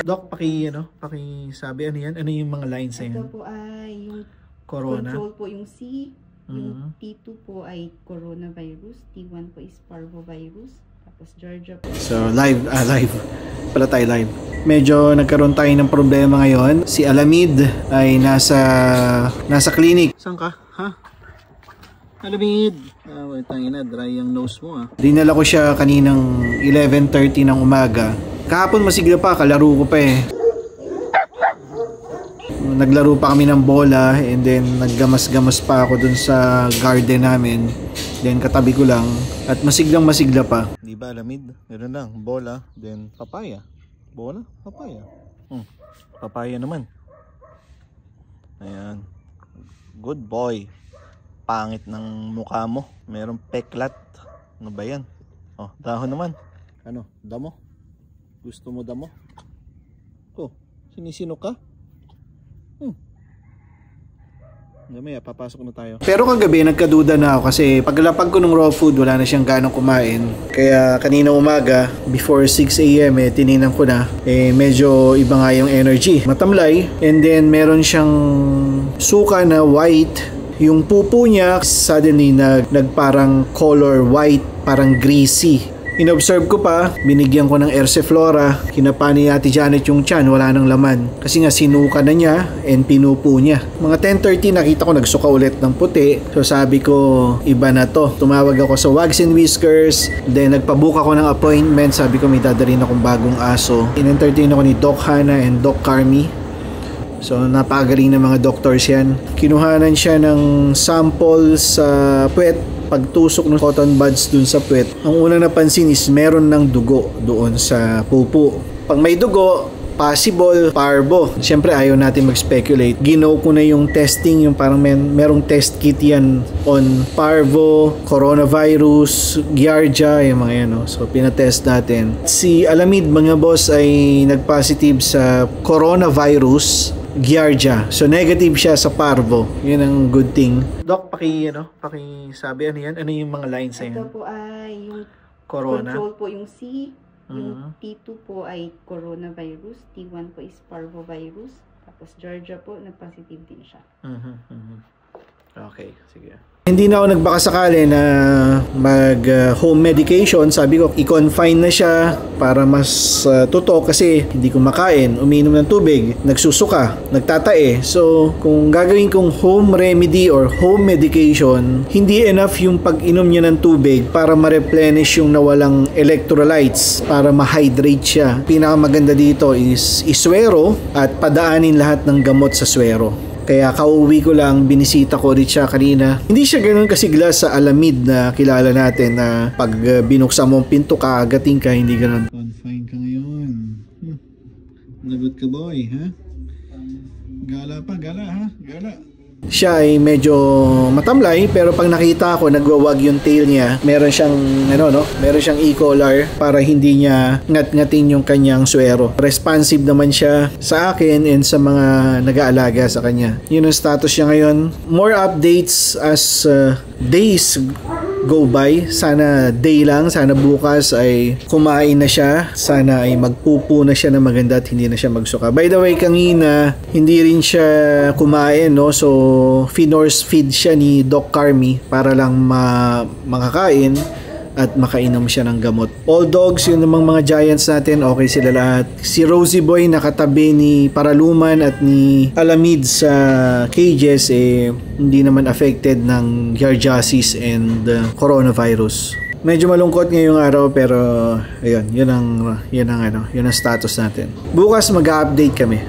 Doc, sabi ano yan? Ano yung mga lines na yan? Ito po ay yung Corona. control po yung C. Yung T2 po ay coronavirus. T1 po is parvovirus. Tapos Georgia po. So live pala tayo live. Medyo nagkaroon tayo ng problema ngayon. Si Alamid ay nasa clinic. Saan ka? Ha? Alamid! Tangina, dry yung nose mo ah. Dinala ko siya kaninang 11:30 ng umaga. Kahapon masigla pa, kalaro ko pa eh. Naglaro pa kami ng bola and then naggamas-gamas pa ako dun sa garden namin. Then katabi ko lang at masiglang-masigla pa. Di ba Alamid? Meron lang, bola, then papaya. Bola, papaya. Papaya naman. Ayan. Good boy. Pangit ng mukha mo. Merong peklat. Ano ba yan? Oh, dahon naman. Ano? Damo? Gusto mo damo? Oh, sinisino ka? Mamaya, papasok na tayo. Pero kagabi, nagkaduda na ako kasi paglalapag ko ng raw food, wala na siyang ganong kumain. Kaya kanina umaga, before 6 AM, tininan ko na. Medyo iba nga yung energy. Matamlay. And then, meron siyang suka na white. Yung pupo niya, suddenly, nagparang color white, parang greasy. Inobserve ko pa, binigyan ko ng Erseflora, kinapa ni Ate Janet yung tiyan, wala nang laman. Kasi nga sinuka na niya and pinupo niya. Mga 10:30 nakita ko nagsuka ulit ng puti. So sabi ko, iba na to. Tumawag ako sa Wags and Whiskers, then nagpabook ako ng appointment. Sabi ko may dadalhin akong bagong aso. In-entertain ako ni Doc Hannah and Doc Carmi. So napakagaling na mga doctors yan. Kinuhanan siya ng sample sa puwet. Pagtusok ng cotton buds dun sa puwet, ang unang napansin is meron ng dugo doon sa pupo. Pag may dugo, possible parvo. Siyempre ayaw natin mag-speculate. Ginaw ko na yung testing, yung parang merong test kit yan on parvo, coronavirus, giardia, yung mga yan. No? So pinatest natin. Si Alamid mga boss ay nag-positive sa coronavirus, giardia. So negative siya sa parvo. Yun ang good thing. Doc, sabi ano yan? Ano yung mga lines na yan? Ito po ay yung Corona. control po yung C. Yung T2 po ay coronavirus. T1 po is parvovirus. Tapos Georgia po, nag-positive din siya. Okay, sige. Hindi na ako nagbakasakali na mag home medication. Sabi ko, i-confine na siya para mas tutok kasi hindi ko makain, umiinom ng tubig, nagsusuka, nagtatae. So, kung gagawin kong home remedy or home medication, hindi enough yung pag-inom niya ng tubig para ma-replenish yung nawalang electrolytes, para ma-hydrate siya. Pinakamaganda dito is iswero at padaanin lahat ng gamot sa swero. Kaya kauwi ko lang, binisita ko rin siya kanina. Hindi siya ganoon kasigla sa Alamid na kilala natin na pag binuksan mo ang pinto ka, agating ka, hindi ganoon. Confine ka ngayon. Lagot ka boy, ha? Gala pa, gala ha? Gala. Siya ay medyo matamlay pero pag nakita ko nagwawag yung tail niya, meron siyang e-collar para hindi niya ngat-ngatin yung kanyang swero. Responsive naman siya sa akin and sa mga nag-aalaga sa kanya. Yun ang status niya ngayon. More updates as days go by. Sana day lang, sana bukas ay kumain na siya, sana ay magpupo na siya na maganda at hindi na siya magsuka. By the way, kanina hindi rin siya kumain, no? So finorce feed siya ni Doc Carmi para lang makakain at makainom siya ng gamot. All dogs, yun namang mga giants natin, okay sila lahat. Si Rosie Boy nakatabi ni Paraluman at ni Alamid sa cages, hindi naman affected ng giardiasis and coronavirus. Medyo malungkot ngayong araw pero ayun, yun ang status natin. Bukas mag-update kami.